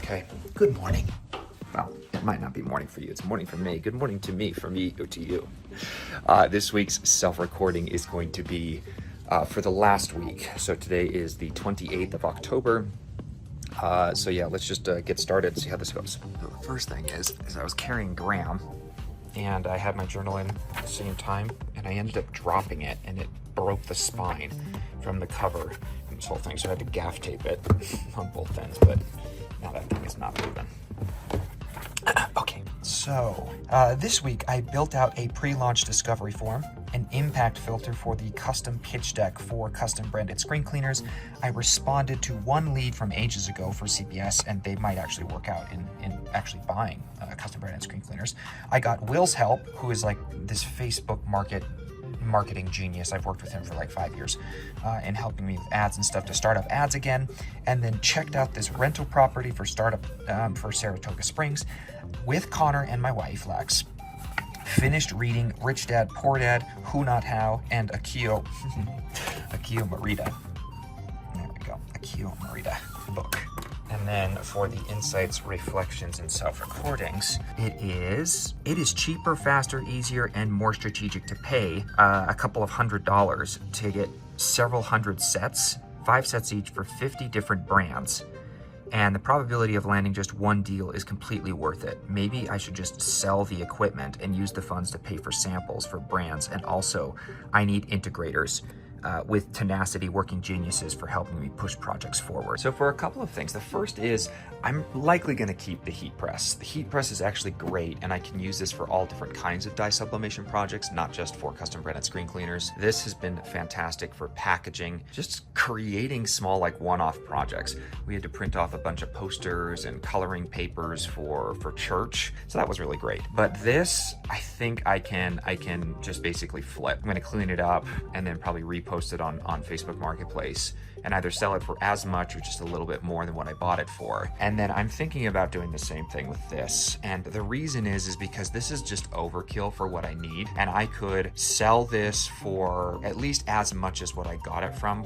Okay, good morning. Well, it might not be morning for you, it's morning for me. Good morning to me, from me to you. This week's self-recording is going to be for the last week. So today is the 28th of October. So yeah, let's just get started, see how this goes. So the first thing is I was carrying Graham and I had my journal in at the same time and I ended up dropping it and it broke the spine from the cover and this whole thing. So I had to gaff tape it on both ends, but now that thing is not moving. Okay, so this week I built out a pre-launch discovery form, an impact filter for the custom pitch deck for custom branded screen cleaners. I responded to one lead from ages ago for CPS, and they might actually work out in actually buying custom branded screen cleaners. I got Will's help, who is like this Facebook marketing genius. I've worked with him for like 5 years in helping me with ads and stuff to start up ads again, and then checked out this rental property for startup for Saratoga Springs with Connor and my wife Lex. Finished reading Rich Dad Poor Dad, Who Not How, and Akio Morita. There we go, Akio Morita book. And then for the insights, reflections, and self-recordings, it is cheaper, faster, easier, and more strategic to pay a couple of $100s to get several hundred sets, 5 sets each for 50 different brands. And the probability of landing just one deal is completely worth it. Maybe I should just sell the equipment and use the funds to pay for samples for brands. And also, I need integrators with tenacity, working geniuses for helping me push projects forward. So for a couple of things, the first is I'm likely gonna keep the heat press. The heat press is actually great and I can use this for all different kinds of dye sublimation projects, not just for custom branded screen cleaners. This has been fantastic for packaging, just creating small like one-off projects. We had to print off a bunch of posters and coloring papers for church. So that was really great. But this, I think I can just basically flip. I'm gonna clean it up and then probably repost it on Facebook Marketplace and either sell it for as much or just a little bit more than what I bought it for. And then I'm thinking about doing the same thing with this. And the reason is because this is just overkill for what I need. And I could sell this for at least as much as what I got it from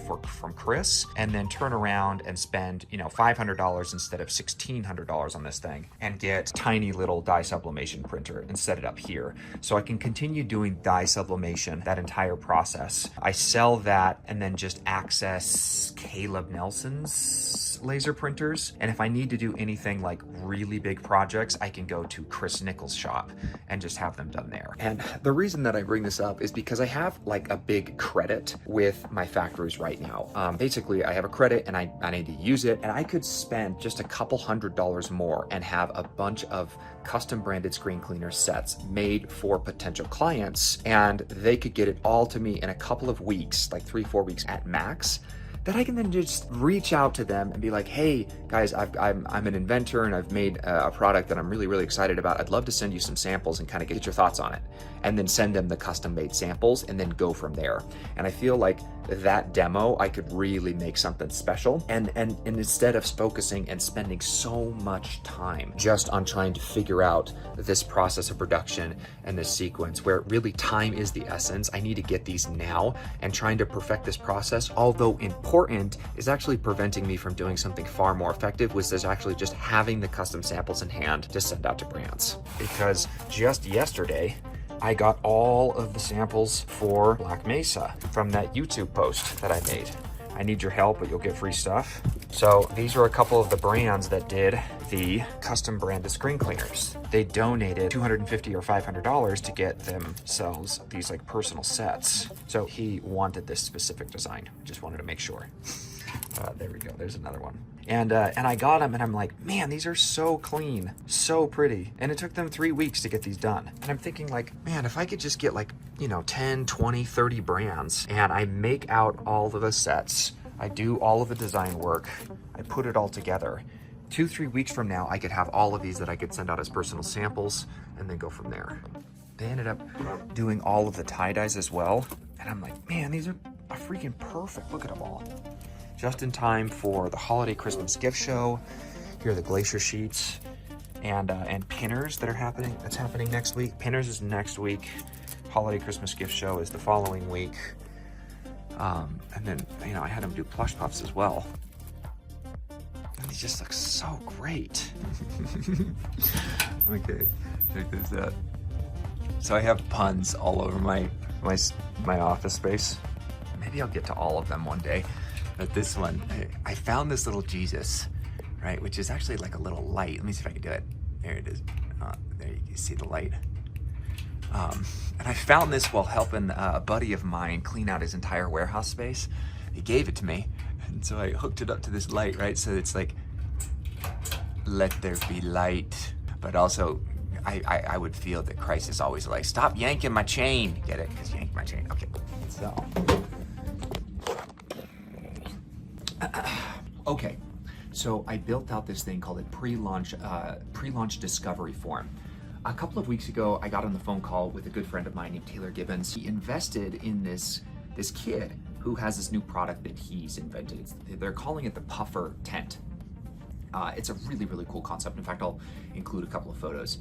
Chris, and then turn around and spend, $500 instead of $1,600 on this thing and get tiny little dye sublimation printer and set it up here. So I can continue doing dye sublimation, that entire process. I sell that and then just access Caleb Nelson's laser printers. And if I need to do anything like really big projects, I can go to Chris Nichols' shop and just have them done there. And the reason that I bring this up is because I have like a big credit with my factories right now. Basically, I have a credit and I need to use it, and I could spend just a couple $100s more and have a bunch of custom branded screen cleaner sets made for potential clients, and they could get it all to me in a couple of weeks, like 3-4 weeks at max. That I can then just reach out to them and be like, hey guys, I'm an inventor and I've made a product that I'm really, really excited about. I'd love to send you some samples and kind of get your thoughts on it. And then send them the custom made samples and then go from there. And I feel like that demo, I could really make something special. And instead of focusing and spending so much time just on trying to figure out this process of production and this sequence where really time is the essence, I need to get these now, and trying to perfect this process, although important, is actually preventing me from doing something far more effective, which is actually just having the custom samples in hand to send out to brands. Because just yesterday, I got all of the samples for Black Mesa from that YouTube post that I made. I need your help, but you'll get free stuff. So these are a couple of the brands that did the custom branded screen cleaners. They donated $250 or $500 to get themselves these like personal sets. So he wanted this specific design. Just wanted to make sure. There we go, there's another one. And I got them and I'm like, man, these are so clean, so pretty. And it took them 3 weeks to get these done. And I'm thinking like, man, if I could just get like, 10, 20, 30 brands and I make out all of the sets, I do all of the design work, I put it all together. 2-3 weeks from now, I could have all of these that I could send out as personal samples and then go from there. They ended up doing all of the tie-dyes as well. And I'm like, man, these are freaking perfect. Look at them all. Just in time for the holiday Christmas gift show. Here are the glacier sheets and pinners that are happening. That's happening next week. Pinners is next week. Holiday Christmas gift show is the following week. And then, I had them do plush puffs as well. And just looks so great. Okay, check this out. So I have puns all over my office space. Maybe I'll get to all of them one day. But this one, I found this little Jesus, right? Which is actually like a little light. Let me see if I can do it. There it is. There you can see the light. And I found this while helping a buddy of mine clean out his entire warehouse space. He gave it to me, and so I hooked it up to this light, right? So it's like, let there be light. But also, I would feel that Christ is always like, stop yanking my chain. Get it? Because yank my chain. Okay, so. Okay, so I built out this thing called a pre-launch discovery form. A couple of weeks ago, I got on the phone call with a good friend of mine named Taylor Gibbons. He invested in this kid who has this new product that he's invented. They're calling it the Puffer Tent. It's a really, really cool concept. In fact, I'll include a couple of photos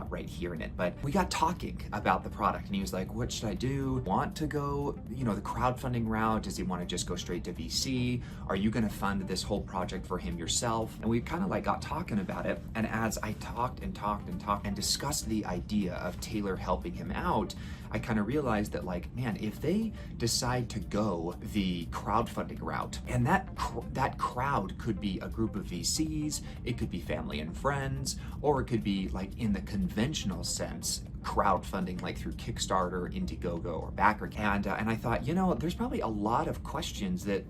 right here in it. But we got talking about the product, and he was like, what should I do? Want to go, the crowdfunding route? Does he want to just go straight to VC? Are you going to fund this whole project for him yourself? And we kind of like got talking about it. And as I talked and discussed the idea of Taylor helping him out, I kind of realized that, like, man, if they decide to go the crowdfunding route, and that crowd could be a group of VCs, it could be family and friends, or it could be like in the conventional sense, crowdfunding like through Kickstarter, Indiegogo, or Backer. And I thought, there's probably a lot of questions that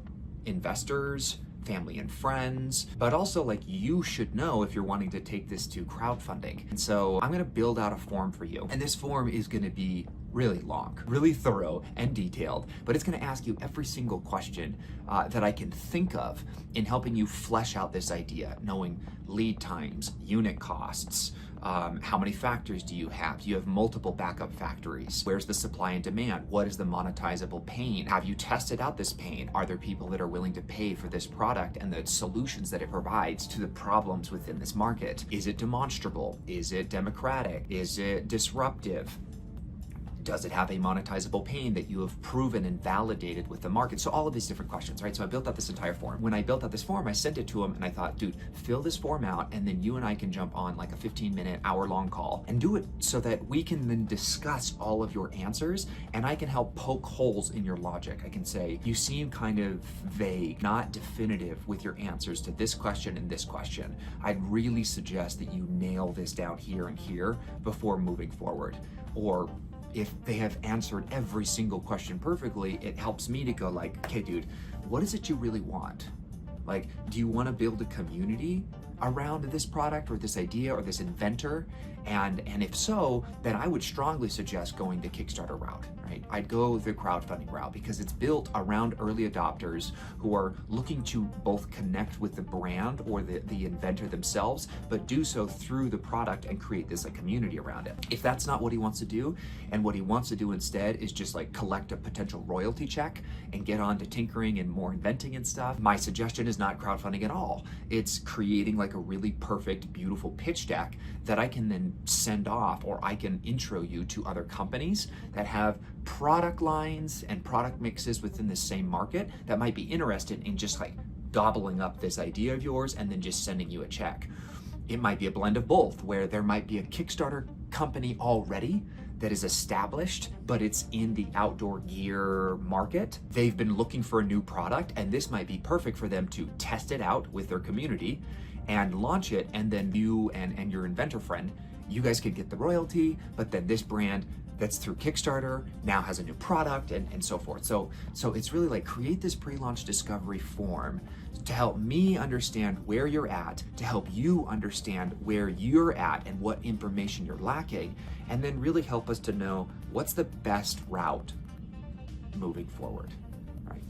investors, family and friends, but also like you should know if you're wanting to take this to crowdfunding. And so I'm gonna build out a form for you. And this form is gonna be really long, really thorough and detailed, but it's gonna ask you every single question that I can think of in helping you flesh out this idea, knowing lead times, unit costs, how many factories do you have? Do you have multiple backup factories? Where's the supply and demand? What is the monetizable pain? Have you tested out this pain? Are there people that are willing to pay for this product and the solutions that it provides to the problems within this market? Is it demonstrable? Is it democratic? Is it disruptive? Does it have a monetizable pain that you have proven and validated with the market? So all of these different questions, right? So I built out this entire form. When I built out this form, I sent it to him and I thought, dude, fill this form out and then you and I can jump on like a 15-minute, hour-long call and do it so that we can then discuss all of your answers and I can help poke holes in your logic. I can say, you seem kind of vague, not definitive with your answers to this question and this question. I'd really suggest that you nail this down here and here before moving forward. Or if they have answered every single question perfectly, it helps me to go like, okay, dude, what is it you really want? Like, do you want to build a community around this product or this idea or this inventor? And if so, then I would strongly suggest going the Kickstarter route, right? I'd go the crowdfunding route because it's built around early adopters who are looking to both connect with the brand or the inventor themselves, but do so through the product and create this like community around it. If that's not what he wants to do, and what he wants to do instead is just like collect a potential royalty check and get on to tinkering and more inventing and stuff, my suggestion is not crowdfunding at all. It's creating like a really perfect, beautiful pitch deck that I can then send off, or I can intro you to other companies that have product lines and product mixes within the same market that might be interested in just like gobbling up this idea of yours and then just sending you a check. It might be a blend of both, where there might be a Kickstarter company already that is established, but it's in the outdoor gear market. They've been looking for a new product, and this might be perfect for them to test it out with their community and launch it, and then you and your inventor friend, you guys could get the royalty, but then this brand that's through Kickstarter now has a new product and so forth. So it's really like create this pre-launch discovery form to help me understand where you're at, to help you understand where you're at and what information you're lacking, and then really help us to know what's the best route moving forward, right?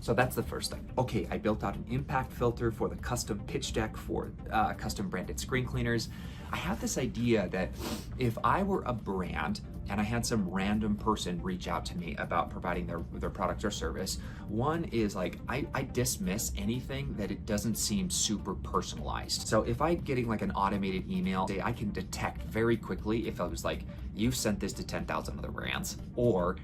So that's the first thing. Okay, I built out an impact filter for the custom pitch deck for custom branded screen cleaners. I have this idea that if I were a brand and I had some random person reach out to me about providing their product or service, one is like, I dismiss anything that it doesn't seem super personalized. So if I'm getting like an automated email, I can detect very quickly if I was like, you've sent this to 10,000 other brands, or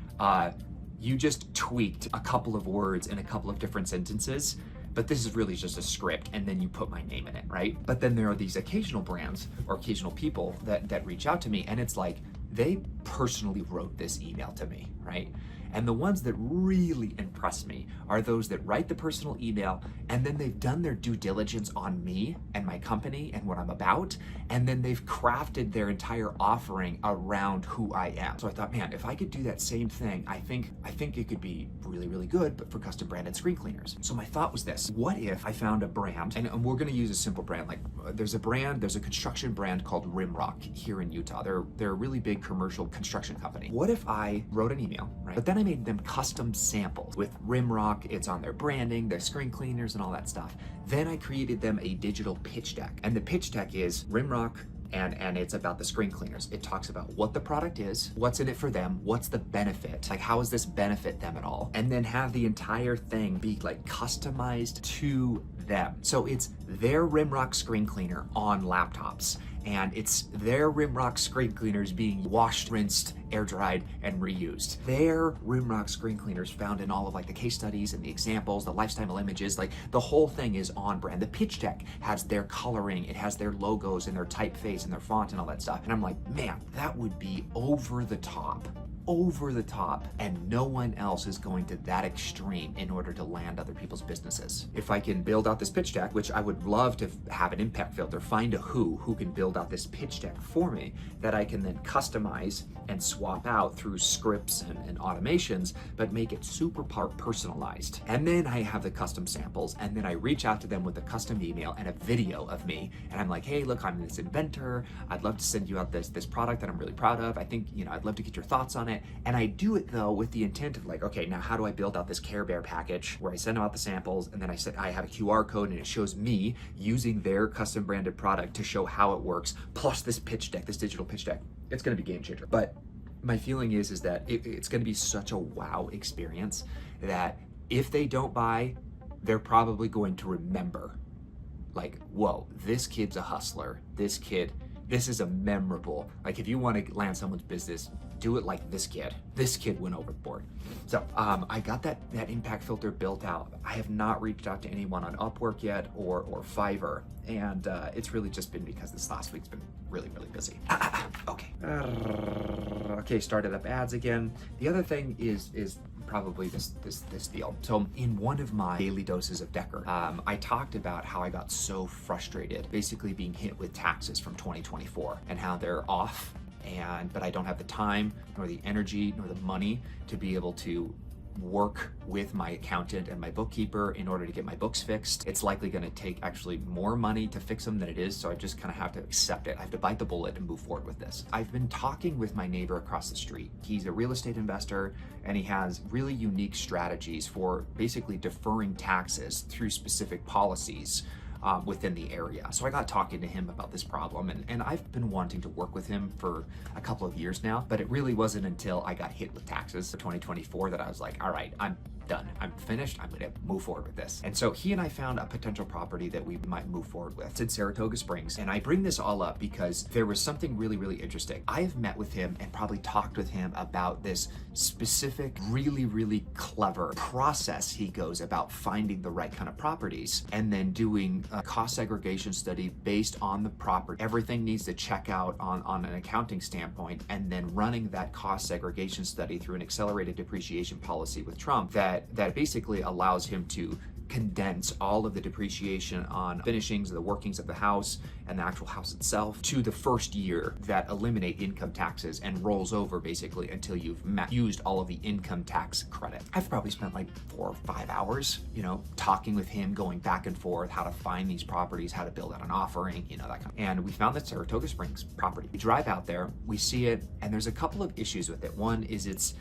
you just tweaked a couple of words in a couple of different sentences but this is really just a script, and then you put my name in it, right? But then there are these occasional brands or occasional people that reach out to me, and it's like they personally wrote this email to me, right? And the ones that really impress me are those that write the personal email, and then they've done their due diligence on me and my company and what I'm about, and then they've crafted their entire offering around who I am. So I thought, man, if I could do that same thing, I think it could be really, really good, but for custom branded screen cleaners. So my thought was this: what if I found a brand, and we're gonna use a simple brand, like there's a construction brand called Rimrock here in Utah. They're a really big commercial construction company. What if I wrote an email, right? But then I made them custom samples with Rimrock. It's on their branding, their screen cleaners, and all that stuff. Then I created them a digital pitch deck, and the pitch deck is Rimrock, and it's about the screen cleaners. It talks about what the product is, what's in it for them, what's the benefit, like how does this benefit them at all, and then have the entire thing be like customized to them. So it's their Rimrock screen cleaner on laptops, and it's their Rimrock screen cleaners being washed, rinsed, air dried, and reused. Their Rimrock screen cleaners found in all of like the case studies and the examples, the lifestyle images, like the whole thing is on brand. The pitch deck has their coloring, it has their logos and their typeface and their font and all that stuff. And I'm like, man, that would be over the top, and no one else is going to that extreme in order to land other people's businesses. If I can build out this pitch deck, which I would love to have an impact filter, find a who can build out this pitch deck for me that I can then customize and swap out through scripts and automations, but make it super personalized. And then I have the custom samples, and then I reach out to them with a custom email and a video of me, and I'm like, hey, look, I'm this inventor. I'd love to send you out this product that I'm really proud of. I think, I'd love to get your thoughts on it. And I do it though with the intent of like, okay, now how do I build out this Care Bear package where I send out the samples, and then I have a QR code and it shows me using their custom branded product to show how it works, plus this pitch deck, this digital pitch deck. It's going to be game changer. But my feeling is that it's going to be such a wow experience that if they don't buy, they're probably going to remember, like, whoa, this kid's a hustler. This is a memorable, like if you want to land someone's business, do it like this kid. This kid went overboard. So I got that impact filter built out. I have not reached out to anyone on Upwork yet or Fiverr. And it's really just been because this last week's been really, really busy. Okay. Okay, started up ads again. The other thing is probably this deal. So in one of my daily doses of Decker, I talked about how I got so frustrated basically being hit with taxes from 2024 and how they're off, but I don't have the time nor the energy nor the money to be able to work with my accountant and my bookkeeper in order to get my books fixed. It's likely going to take actually more money to fix them than it is, so I just kind of have to accept it. I have to bite the bullet and move forward with this. I've been talking with my neighbor across the street. He's a real estate investor, and he has really unique strategies for basically deferring taxes through specific policies within the area. So I got talking to him about this problem, and I've been wanting to work with him for a couple of years now, but it really wasn't until I got hit with taxes for 2024 that I was like, all right, I'm done. I'm finished. I'm going to move forward with this. And so he and I found a potential property that we might move forward with. It's in Saratoga Springs. And I bring this all up because there was something really, really interesting. I have met with him and probably talked with him about this specific, really, really clever process he goes about finding the right kind of properties and then doing a cost segregation study based on the property. Everything needs to check out on an accounting standpoint, and then running that cost segregation study through an accelerated depreciation policy with Trump that basically allows him to condense all of the depreciation on finishings, the workings of the house, and the actual house itself to the first year that eliminate income taxes and rolls over basically until you've used all of the income tax credit. I've probably spent like 4 or 5 hours, talking with him, going back and forth, how to find these properties, how to build out an offering, that kind of. And we found the Saratoga Springs property. We drive out there, we see it, and there's a couple of issues with it. One is it's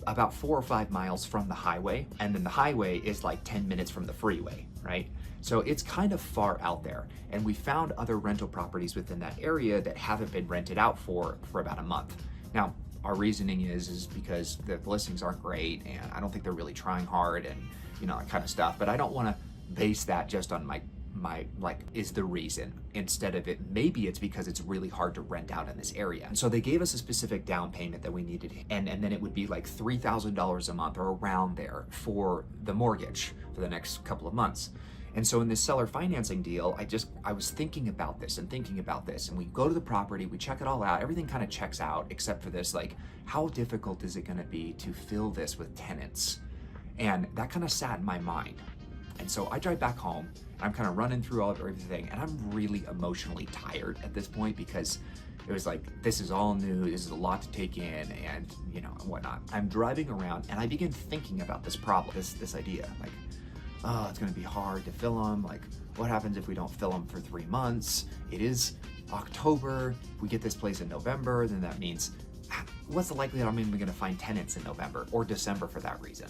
about 4 or 5 miles from the highway, and then the highway is like 10 minutes from the freeway, right? So it's kind of far out there, and we found other rental properties within that area that haven't been rented out for about a month. Now, our reasoning is because the listings aren't great, and I don't think they're really trying hard, and that kind of stuff. But I don't want to base that just on my is the reason, instead of it maybe it's because it's really hard to rent out in this area. And so they gave us a specific down payment that we needed, and then it would be like $3,000 a month or around there for the mortgage for the next couple of months. And so in this seller financing deal, I was thinking about this, and we go to the property, we check it all out, everything kind of checks out except for this, like, how difficult is it going to be to fill this with tenants? And that kind of sat in my mind. And so I drive back home, and I'm kind of running through everything, and I'm really emotionally tired at this point, because it was like, this is all new, this is a lot to take in, and whatnot. I'm driving around, and I begin thinking about this problem, this idea, like, oh, it's gonna be hard to fill them. Like, what happens if we don't fill them for 3 months? It is October. If we get this place in November, then that means, what's the likelihood I'm even gonna find tenants in November or December for that reason,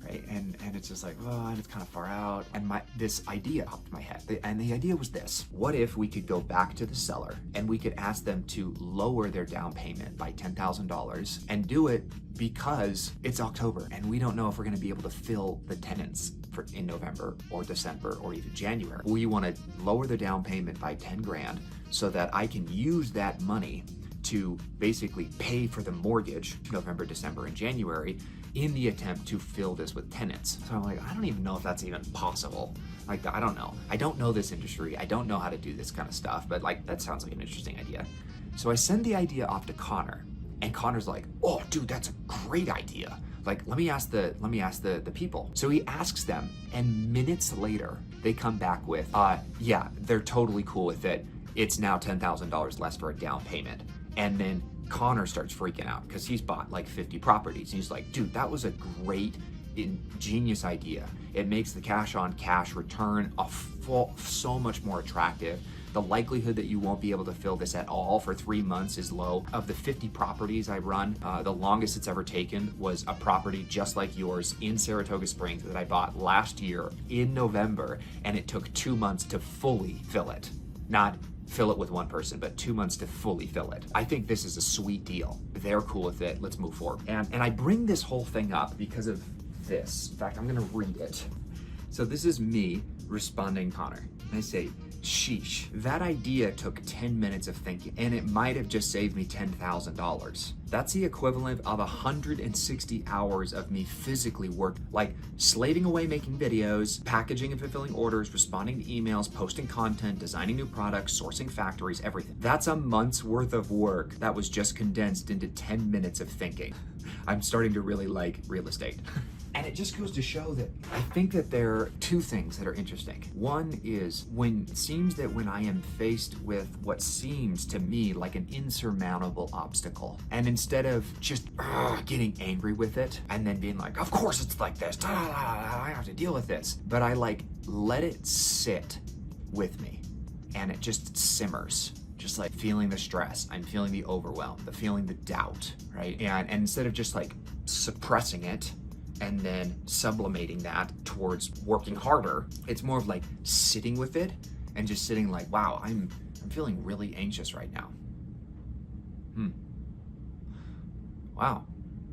right? And it's just like, oh, and it's kind of far out. And this idea popped in my head. And the idea was this: what if we could go back to the seller and we could ask them to lower their down payment by $10,000, and do it because it's October and we don't know if we're gonna be able to fill the tenants in November or December or even January. We want to lower the down payment by 10 grand so that I can use that money to basically pay for the mortgage November, December, and January in the attempt to fill this with tenants. So I'm like, I don't even know if that's even possible. Like, I don't know. I don't know this industry. I don't know how to do this kind of stuff, but like, that sounds like an interesting idea. So I send the idea off to Connor, and Connor's like, oh, dude, that's a great idea. Like, let me ask the people. So he asks them, and minutes later, they come back with, yeah, they're totally cool with it. It's now $10,000 less for a down payment. And then Connor starts freaking out because he's bought like 50 properties. He's like, dude, that was a great, ingenious idea. It makes the cash on cash return so much more attractive. The likelihood that you won't be able to fill this at all for 3 months is low. Of the 50 properties I run, the longest it's ever taken was a property just like yours in Saratoga Springs that I bought last year in November, and it took 2 months to fully fill it. Not fill it with one person, but 2 months to fully fill it. I think this is a sweet deal. They're cool with it. Let's move forward. And I bring this whole thing up because of this. In fact, I'm gonna read it. So this is me responding Connor. And I say, sheesh, that idea took 10 minutes of thinking, and it might have just saved me $10,000. That's the equivalent of 160 hours of me physically working, like slaving away making videos, packaging and fulfilling orders, responding to emails, posting content, designing new products, sourcing factories, everything. That's a month's worth of work that was just condensed into 10 minutes of thinking. I'm starting to really like real estate. And it just goes to show that I think that there are two things that are interesting. One is when it seems that when I am faced with what seems to me like an insurmountable obstacle, and instead of just getting angry with it and then being like, of course it's like this, I have to deal with this, but I like let it sit with me and it just simmers. Just like feeling the stress, I'm feeling the overwhelm, feeling the doubt, right? And instead of just like suppressing it and then sublimating that towards working harder, it's more of like sitting with it and just sitting like, wow, I'm feeling really anxious right now. Wow,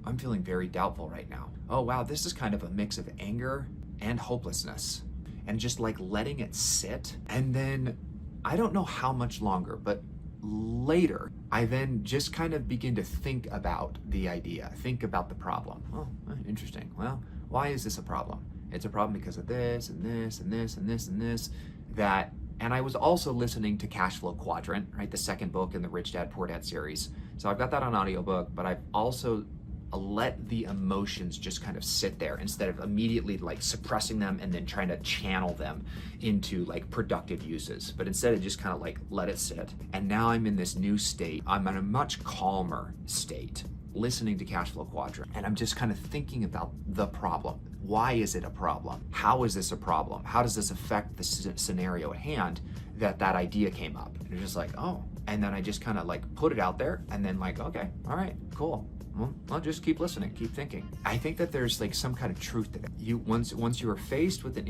I'm feeling very doubtful right now. Oh wow, this is kind of a mix of anger and hopelessness. And just like letting it sit. And then I don't know how much longer, but later, I then just kind of begin to think about the idea, think about the problem. Oh, interesting. Well, why is this a problem? It's a problem because of this and this and this and this and this, that. And I was also listening to Cash Flow Quadrant, right? The second book in the Rich Dad Poor Dad series. So I've got that on audiobook, but I've also let the emotions just kind of sit there instead of immediately like suppressing them and then trying to channel them into like productive uses, but instead of just kind of like let it sit. And now I'm in this new state. I'm in a much calmer state listening to Cash Flow Quadrant, and I'm just kind of thinking about the problem. Why is it a problem? How is this a problem? How does this affect the scenario at hand that idea came up? And it's just like, oh, and then I just kind of like put it out there and then like, okay, all right, cool. Well, just keep listening, keep thinking. I think that there's like some kind of truth to it. Once you are faced with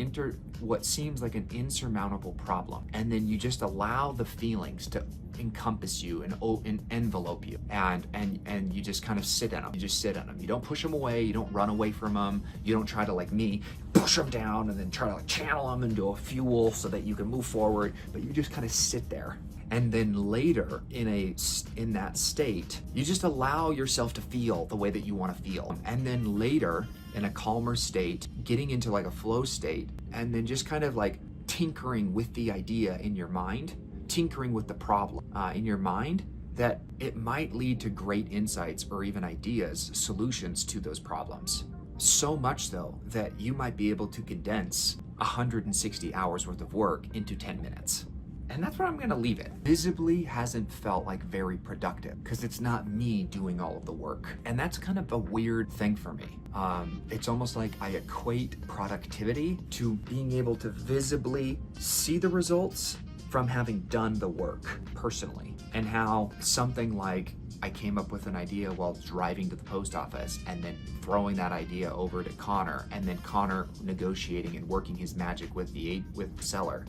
what seems like an insurmountable problem, and then you just allow the feelings to encompass you and envelope you, and you just kind of sit in them. You just sit in them. You don't push them away. You don't run away from them. You don't try to, like me, push them down and then try to like channel them into a fuel so that you can move forward. But you just kind of sit there. And then later in that state, you just allow yourself to feel the way that you want to feel. And then later in a calmer state, getting into like a flow state, and then just kind of like tinkering with the idea in your mind, tinkering with the problem in your mind, that it might lead to great insights or even ideas, solutions to those problems. So much though that you might be able to condense 160 hours worth of work into 10 minutes. And that's where I'm gonna leave it. Visibly hasn't felt like very productive because it's not me doing all of the work. And that's kind of a weird thing for me. It's almost like I equate productivity to being able to visibly see the results from having done the work personally. And how something like I came up with an idea while driving to the post office and then throwing that idea over to Connor, and then Connor negotiating and working his magic with the seller,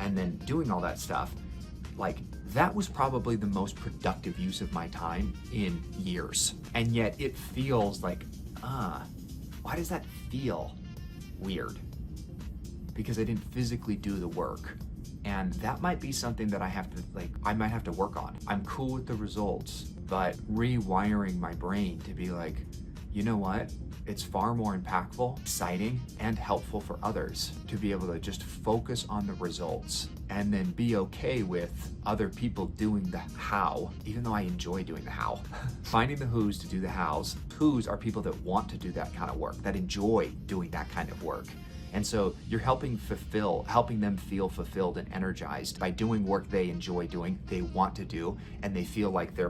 and then doing all that stuff, like that was probably the most productive use of my time in years. And yet it feels like, why does that feel weird? Because I didn't physically do the work. And that might be something that I might have to work on. I'm cool with the results, but rewiring my brain to be like, you know what? It's far more impactful, exciting, and helpful for others to be able to just focus on the results and then be okay with other people doing the how, even though I enjoy doing the how. Finding the who's to do the hows. Who's are people that want to do that kind of work, that enjoy doing that kind of work. And so you're helping them feel fulfilled and energized by doing work they enjoy doing, they want to do, and they feel like they're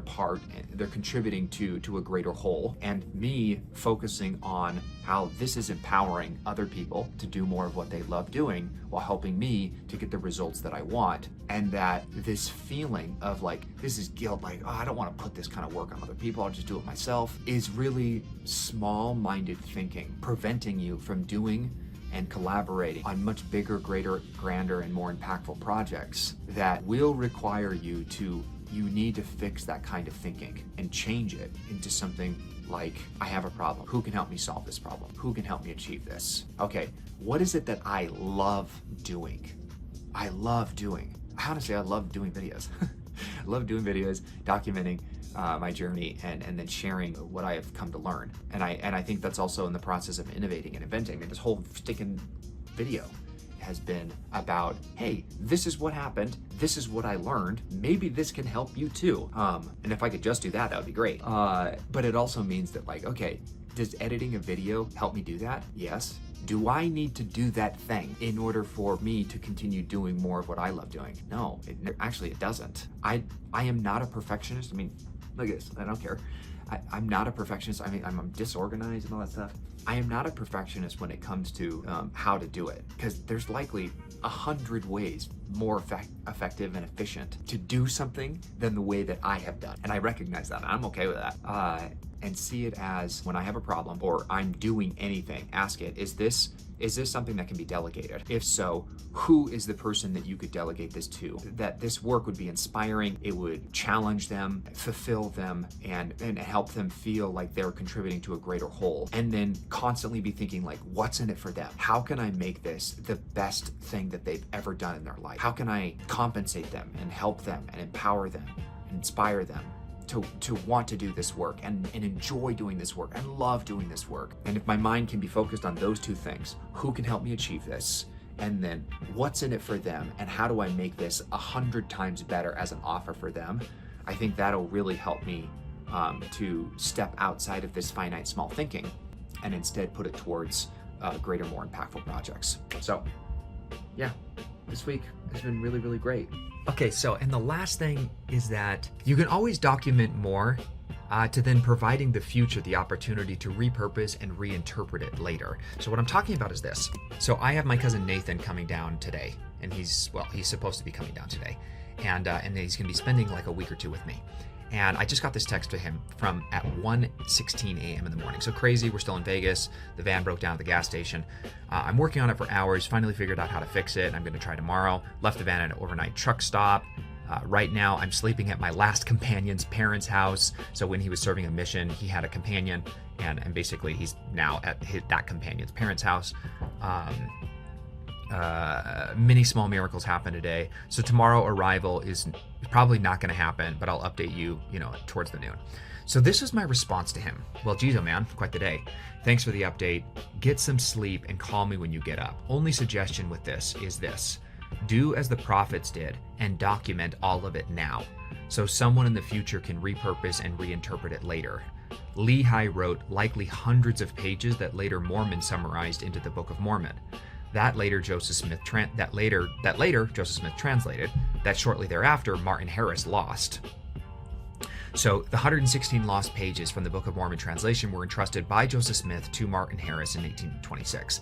contributing to a greater whole. And me focusing on how this is empowering other people to do more of what they love doing while helping me to get the results that I want. And that this feeling of like, this is guilt, like, oh, I don't want to put this kind of work on other people, I'll just do it myself, is really small-minded thinking, preventing you from doing and collaborating on much bigger, greater, grander, and more impactful projects that will require you need to fix that kind of thinking and change it into something like, I have a problem. Who can help me solve this problem? Who can help me achieve this? Okay, what is it that I love doing? I love doing videos. I love doing videos, documenting my journey, and then sharing what I have come to learn. And I think that's also in the process of innovating and inventing. And this whole sticking video has been about, hey, this is what happened. This is what I learned. Maybe this can help you too. And if I could just do that, that would be great. But it also means that, like, okay, does editing a video help me do that? Yes. Do I need to do that thing in order for me to continue doing more of what I love doing? No, it doesn't. I am not a perfectionist. I mean, look at this, I don't care. I'm not a perfectionist. I mean, I'm disorganized and all that stuff. I am not a perfectionist when it comes to how to do it, because there's likely 100 ways more effective and efficient to do something than the way that I have done. And I recognize that. I'm okay with that. And see it as, when I have a problem or I'm doing anything, ask it, is this something that can be delegated? If so, who is the person that you could delegate this to? That this work would be inspiring, it would challenge them, fulfill them, and help them feel like they're contributing to a greater whole. And then constantly be thinking, like, what's in it for them? How can I make this the best thing that they've ever done in their life? How can I compensate them and help them and empower them and inspire them to want to do this work and enjoy doing this work and love doing this work? And if my mind can be focused on those two things, who can help me achieve this? And then what's in it for them? And how do I make this 100 times better as an offer for them? I think that'll really help me to step outside of this finite small thinking and instead put it towards greater, more impactful projects. So yeah, this week has been really, really great. Okay, so, and the last thing is that you can always document more to then providing the future the opportunity to repurpose and reinterpret it later. So what I'm talking about is this. So I have my cousin Nathan coming down today, and he's supposed to be coming down today. And he's gonna be spending like a week or two with me. And I just got this text to him from at 1:16 a.m. in the morning. So crazy, we're still in Vegas. The van broke down at the gas station. I'm working on it for hours, finally figured out how to fix it. I'm gonna try tomorrow. Left the van at an overnight truck stop. Right now, I'm sleeping at my last companion's parents' house. So when he was serving a mission, he had a companion, and basically he's now at that companion's parents' house. Many small miracles happen today. So tomorrow arrival is probably not going to happen, but I'll update you, towards the noon. So this was my response to him. Well, geez, oh man, quite the day. Thanks for the update. Get some sleep and call me when you get up. Only suggestion with this is this. Do as the prophets did and document all of it now, so someone in the future can repurpose and reinterpret it later. Lehi wrote likely hundreds of pages that later Mormons summarized into the Book of Mormon. That later Joseph Smith Joseph Smith translated. That shortly thereafter Martin Harris lost. So the 116 lost pages from the Book of Mormon translation were entrusted by Joseph Smith to Martin Harris in 1826.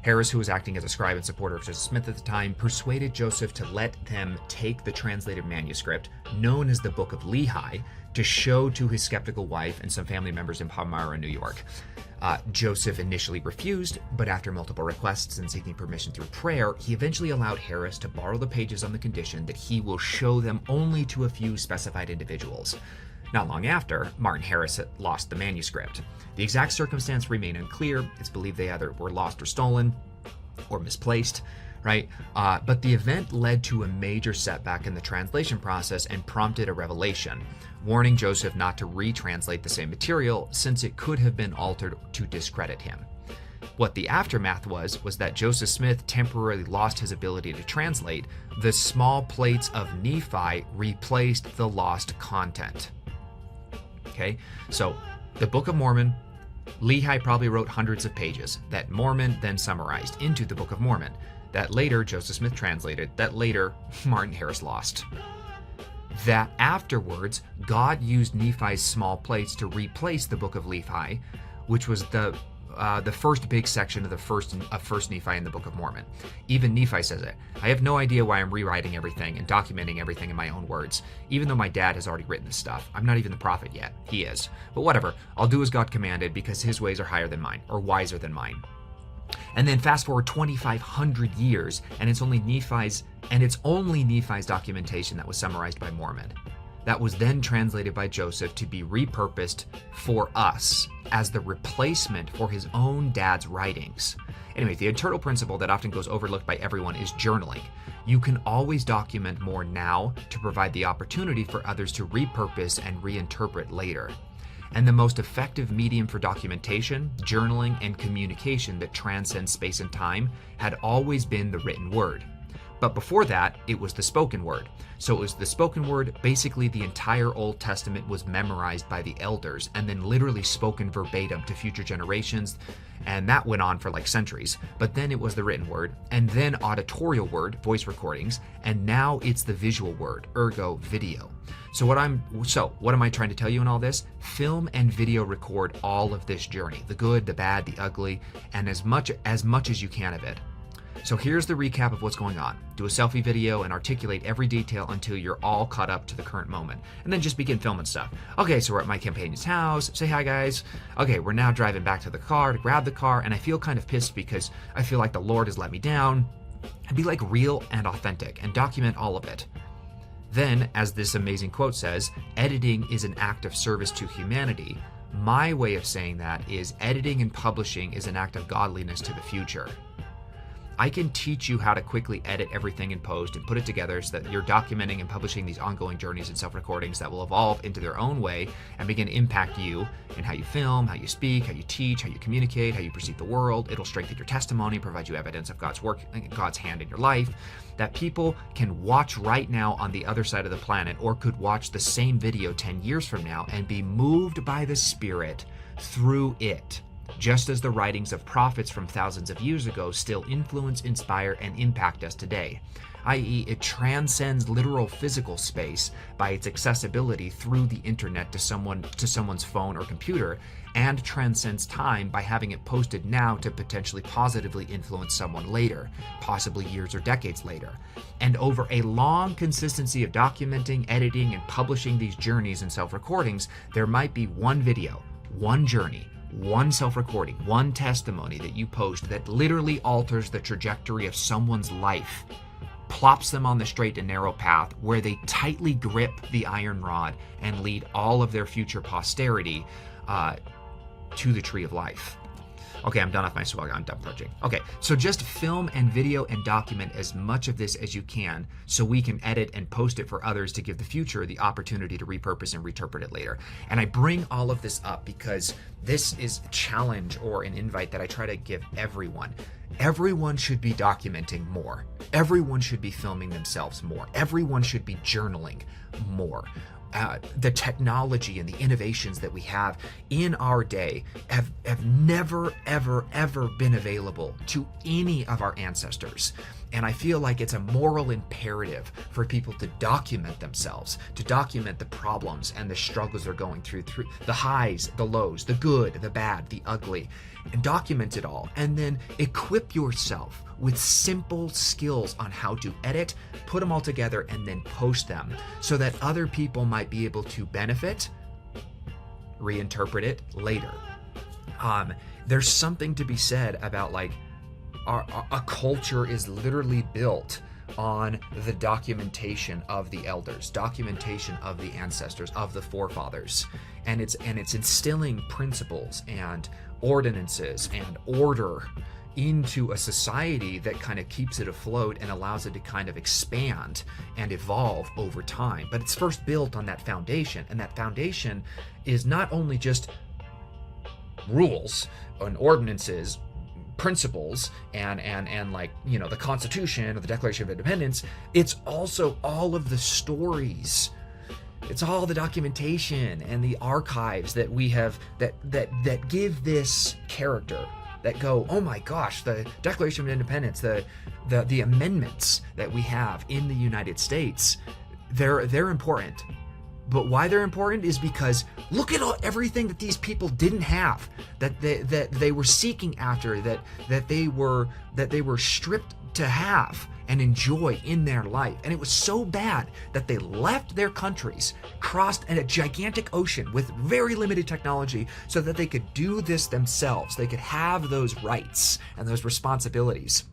Harris, who was acting as a scribe and supporter of Joseph Smith at the time, persuaded Joseph to let them take the translated manuscript, known as the Book of Lehi, to show to his skeptical wife and some family members in Palmyra, New York. Joseph initially refused, but after multiple requests and seeking permission through prayer, he eventually allowed Harris to borrow the pages on the condition that he will show them only to a few specified individuals. Not long after, Martin Harris had lost the manuscript. The exact circumstance remain unclear. It's believed they either were lost or stolen or misplaced, right? But the event led to a major setback in the translation process and prompted a revelation, warning Joseph not to retranslate the same material since it could have been altered to discredit him. What the aftermath was that Joseph Smith temporarily lost his ability to translate. The small plates of Nephi replaced the lost content. Okay, so the Book of Mormon, Lehi probably wrote hundreds of pages that Mormon then summarized into the Book of Mormon, that later Joseph Smith translated, that later Martin Harris lost. That afterwards, God used Nephi's small plates to replace the Book of Lehi, which was the first big section of the first Nephi in the Book of Mormon. Even Nephi says it. I have no idea why I'm rewriting everything and documenting everything in my own words, even though my dad has already written this stuff. I'm not even the prophet yet. He is. But whatever. I'll do as God commanded because his ways are higher than mine, or wiser than mine. And then fast forward 2,500 years, and it's only Nephi's documentation that was summarized by Mormon. That was then translated by Joseph to be repurposed for us as the replacement for his own dad's writings. Anyway, the internal principle that often goes overlooked by everyone is journaling. You can always document more now to provide the opportunity for others to repurpose and reinterpret later. And the most effective medium for documentation, journaling, and communication that transcends space and time had always been the written word. But before that, it was the spoken word. So it was the spoken word. Basically, the entire Old Testament was memorized by the elders and then literally spoken verbatim to future generations. And that went on for like centuries. But then it was the written word, and then auditorial word, voice recordings, and now it's the visual word, ergo video. So what am I trying to tell you in all this? Film and video record all of this journey, the good, the bad, the ugly, and as much as you can of it. So here's the recap of what's going on. Do a selfie video and articulate every detail until you're all caught up to the current moment. And then just begin filming stuff. Okay, so we're at my companion's house. Say hi, guys. Okay, we're now driving back to the car to grab the car, and I feel kind of pissed because I feel like the Lord has let me down. And be like real and authentic and document all of it. Then, as this amazing quote says, editing is an act of service to humanity. My way of saying that is editing and publishing is an act of godliness to the future. I can teach you how to quickly edit everything in post and put it together so that you're documenting and publishing these ongoing journeys and self-recordings that will evolve into their own way and begin to impact you in how you film, how you speak, how you teach, how you communicate, how you perceive the world. It'll strengthen your testimony, provide you evidence of God's work, God's hand in your life, that people can watch right now on the other side of the planet, or could watch the same video 10 years from now and be moved by the Spirit through it. Just as the writings of prophets from thousands of years ago still influence, inspire, and impact us today, i.e., it transcends literal physical space by its accessibility through the internet to someone's phone or computer, and transcends time by having it posted now to potentially positively influence someone later, possibly years or decades later. And over a long consistency of documenting, editing, and publishing these journeys and self-recordings, there might be one video, one journey, one self-recording, one testimony that you post that literally alters the trajectory of someone's life. plops them on the straight and narrow path where they tightly grip the iron rod and lead all of their future posterity to the tree of life. Okay, I'm done off my swag. I'm done projecting. Okay, so just film and video and document as much of this as you can so we can edit and post it for others to give the future the opportunity to repurpose and reinterpret it later. And I bring all of this up because this is a challenge or an invite that I try to give everyone. Everyone should be documenting more. Everyone should be filming themselves more. Everyone should be journaling more. The technology and the innovations that we have in our day have never, ever, ever been available to any of our ancestors. And I feel like it's a moral imperative for people to document themselves, to document the problems and the struggles they're going through the highs, the lows, the good, the bad, the ugly, and document it all. And then equip yourself with simple skills on how to edit, put them all together, and then post them so that other people might be able to benefit, reinterpret it later. There's something to be said about like a culture is literally built on the documentation of the elders, documentation of the ancestors, of the forefathers, and it's instilling principles and ordinances and order into a society that kind of keeps it afloat and allows it to kind of expand and evolve over time. But it's first built on that foundation, and that foundation is not only just rules and ordinances, principles, and like, you know, the Constitution or the Declaration of Independence. It's also all of the stories. It's all the documentation and the archives that we have that give this character, that go, oh my gosh, the Declaration of Independence, the amendments that we have in the United States, they're important. But why they're important is because look at everything that these people didn't have, that they were seeking after, that they were stripped to have and enjoy in their life. And it was so bad that they left their countries, crossed a gigantic ocean with very limited technology so that they could do this themselves. They could have those rights and those responsibilities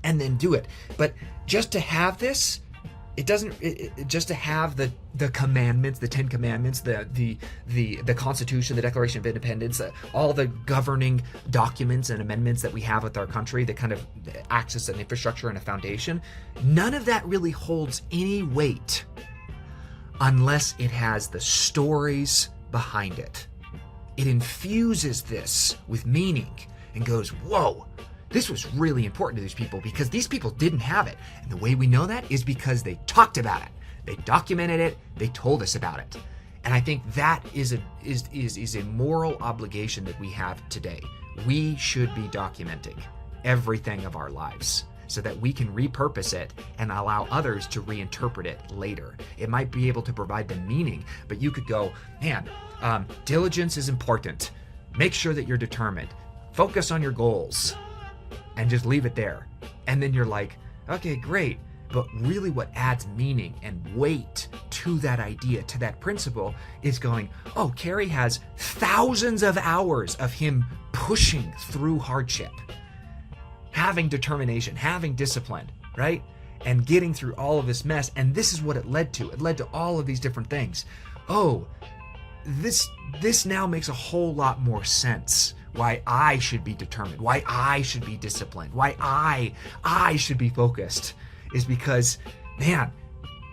and then do it. But just to have this, just to have the commandments, the 10 commandments, the Constitution, the Declaration of Independence, all the governing documents and amendments that we have with our country that kind of acts as an infrastructure and a foundation, none of that really holds any weight unless it has the stories behind it. It infuses this with meaning and goes, whoa, this was really important to these people because these people didn't have it. And the way we know that is because they talked about it. They documented it. They told us about it. And I think that is a moral obligation that we have today. We should be documenting everything of our lives so that we can repurpose it and allow others to reinterpret it later. It might be able to provide them meaning, but you could go, man, diligence is important. Make sure that you're determined. Focus on your goals. And just leave it there. And then you're like, okay, great. But really what adds meaning and weight to that idea, to that principle, is going, oh, Carrie has thousands of hours of him pushing through hardship, having determination, having discipline, right? And getting through all of this mess. And this is what it led to. It led to all of these different things. Oh, this now makes a whole lot more sense. Why I should be determined, why I should be disciplined, why I should be focused, is because, man,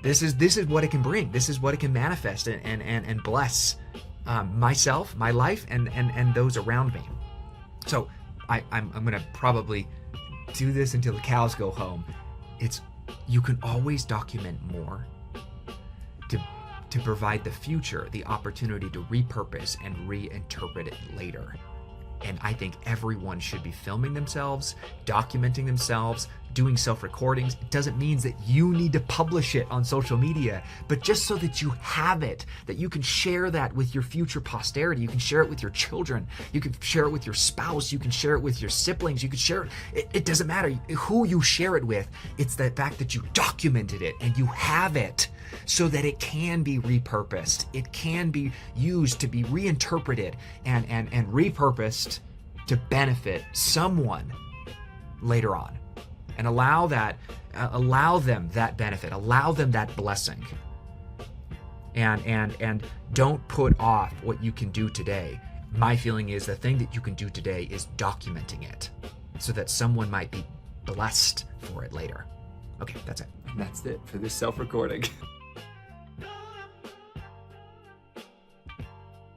this is what it can bring. This is what it can manifest and bless myself, my life, and those around me. So I'm gonna probably do this until the cows go home. You can always document more to provide the future the opportunity to repurpose and reinterpret it later. And I think everyone should be filming themselves, documenting themselves, doing self-recordings. It doesn't mean that you need to publish it on social media, but just so that you have it, that you can share that with your future posterity. You can share it with your children. You can share it with your spouse. You can share it with your siblings. You can share it. It doesn't matter who you share it with. It's the fact that you documented it and you have it so that it can be repurposed. It can be used to be reinterpreted and repurposed to benefit someone later on. And allow that Allow them that benefit. Allow them that blessing. And don't put off what you can do today. My feeling is the thing that you can do today is documenting it so that someone might be blessed for it later. Okay, that's it. And that's it for this self-recording.